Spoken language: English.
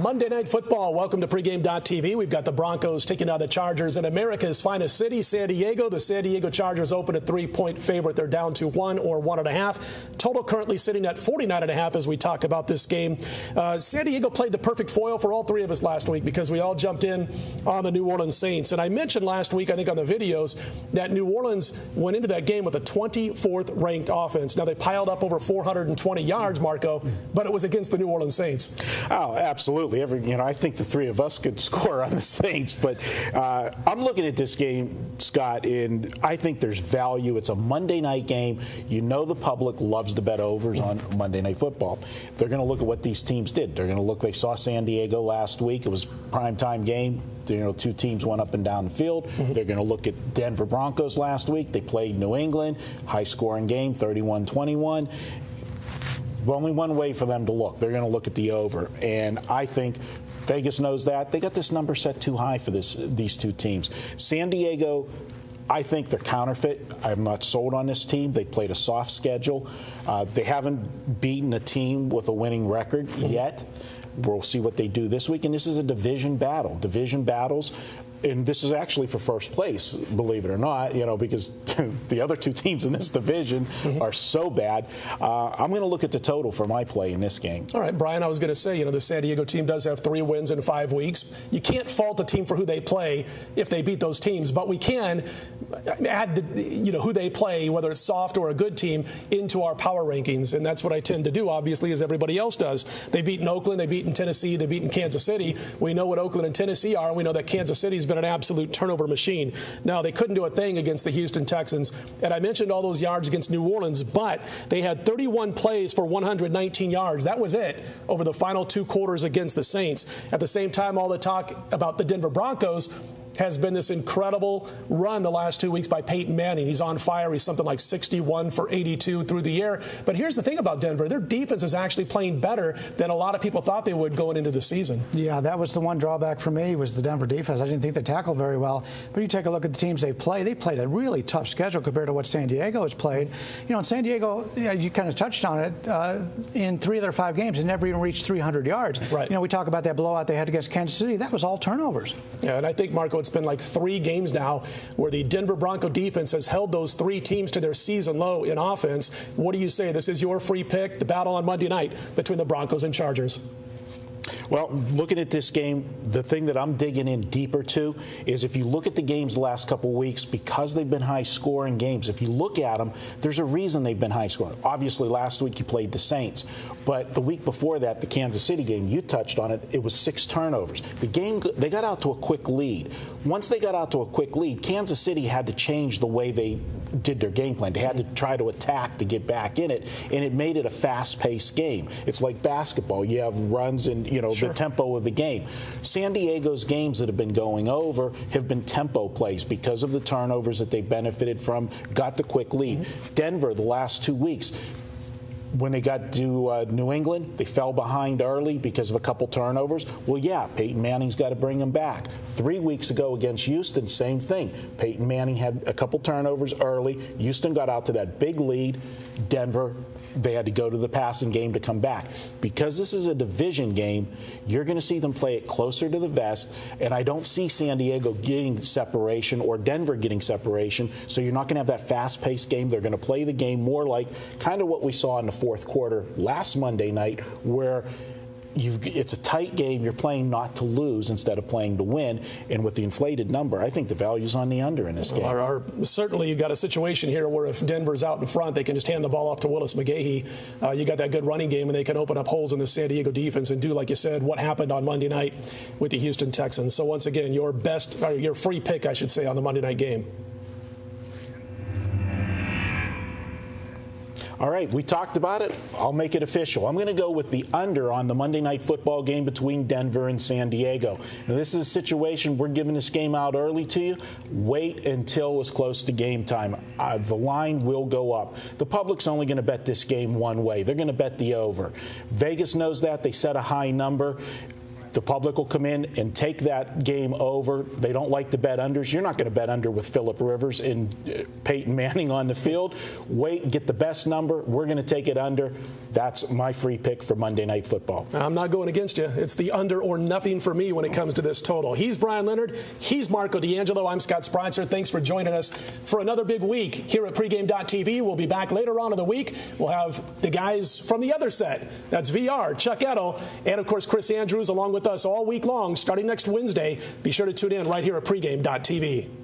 Monday Night Football. Welcome to pregame.tv. We've got the Broncos taking on the Chargers in America's finest city, San Diego. The San Diego Chargers open a 3-point favorite. They're down to 1 or 1.5. Total currently sitting at 49.5 as we talk about this game. San Diego played the perfect foil for all three of us last week because we all jumped in on the New Orleans Saints. And I mentioned last week, I think on the videos, that New Orleans went into that game with a 24th ranked offense. Now they piled up over 420 yards, Marco, but it was against the New Orleans Saints. Oh, absolutely. I think the three of us could score on the Saints, but I'm looking at this game, Scott, and I think there's value. It's a Monday night game. You know the public loves to bet overs on Monday Night Football. They're going to look at what these teams did. They're going to look. They saw San Diego last week. It was a primetime game. Two teams went up and down the field. They're going to look at Denver Broncos last week. They played New England. High-scoring game, 31-21. Only one way for them to look. They're going to look at the over. And I think Vegas knows that. They got this number set too high for these two teams. San Diego, I think they're counterfeit. I'm not sold on this team. They played a soft schedule. They haven't beaten a team with a winning record yet. We'll see what they do this week. And this is a division battle. Division battles. And this is actually for first place, believe it or not, because the other two teams in this division are so bad. I'm going to look at the total for my play in this game. All right, Brian, I was going to say, the San Diego team does have 3 wins in 5 weeks. You can't fault a team for who they play if they beat those teams, but we can add who they play, whether it's soft or a good team, into our power rankings, and that's what I tend to do, obviously, as everybody else does. They've beaten Oakland, they've beaten Tennessee, they've beaten Kansas City. We know what Oakland and Tennessee are. We know that Kansas City's been an absolute turnover machine. Now, they couldn't do a thing against the Houston Texans, and I mentioned all those yards against New Orleans, but they had 31 plays for 119 yards. That was it over the final 2 quarters against the Saints. At the same time, all the talk about the Denver Broncos has been this incredible run the last 2 weeks by Peyton Manning. He's on fire. He's something like 61 for 82 through the air. But here's the thing about Denver. Their defense is actually playing better than a lot of people thought they would going into the season. Yeah, that was the one drawback for me was the Denver defense. I didn't think they tackled very well. But you take a look at the teams they play. They played a really tough schedule compared to what San Diego has played. In San Diego, you kind of touched on it. In 3 of their 5 games, they never even reached 300 yards. Right. We talk about that blowout they had against Kansas City. That was all turnovers. Yeah, and I think, Marco, it's been like 3 games now where the Denver Bronco defense has held those 3 teams to their season low in offense. What do you say? This is your free pick, the battle on Monday night between the Broncos and Chargers. Well, looking at this game, the thing that I'm digging in deeper to is if you look at the games the last couple of weeks, because they've been high-scoring games, if you look at them, there's a reason they've been high-scoring. Obviously, last week you played the Saints, but the week before that, the Kansas City game, you touched on it, it was 6 turnovers. The game, they got out to a quick lead. Once they got out to a quick lead, Kansas City had to change the way they did their game plan. They had to try to attack to get back in it, and it made it a fast-paced game. It's like basketball. You have runs and, the tempo of the game. San Diego's games that have been going over have been tempo plays because of the turnovers that they benefited from, got the quick lead. Denver, the last 2 weeks, when they got to New England, they fell behind early because of a couple turnovers. Well, yeah, Peyton Manning's got to bring them back. 3 weeks ago against Houston, same thing. Peyton Manning had a couple turnovers early. Houston got out to that big lead. Denver, they had to go to the passing game to come back. Because this is a division game, you're going to see them play it closer to the vest, and I don't see San Diego getting separation or Denver getting separation, so you're not going to have that fast-paced game. They're going to play the game more like kind of what we saw in the 4th quarter last Monday night, where it's a tight game. You're playing not to lose instead of playing to win. And with the inflated number, I think the value's on the under in this game. Certainly, you've got a situation here where if Denver's out in front, they can just hand the ball off to Willis McGahee. You got that good running game, and they can open up holes in the San Diego defense and do, like you said, what happened on Monday night with the Houston Texans. So once again, your free pick, I should say, on the Monday night game. All right, we talked about it. I'll make it official. I'm going to go with the under on the Monday Night Football game between Denver and San Diego. Now, this is a situation we're giving this game out early to you. Wait until it's close to game time. The line will go up. The public's only going to bet this game one way. They're going to bet the over. Vegas knows that. They set a high number. the public will come in and take that game over. They don't like to bet unders. You're not going to bet under with Phillip Rivers and Peyton Manning on the field. Wait, get the best number. We're going to take it under. That's my free pick for Monday Night Football. I'm not going against you. It's the under or nothing for me when it comes to this total. He's Brian Leonard. He's Marco D'Angelo. I'm Scott Spreitzer. Thanks for joining us for another big week here at pregame.tv. We'll be back later on in the week. We'll have the guys from the other set. That's VR, Chuck Edel, and, of course, Chris Andrews along with us all week long starting next Wednesday. Be sure to tune in right here at pregame.tv.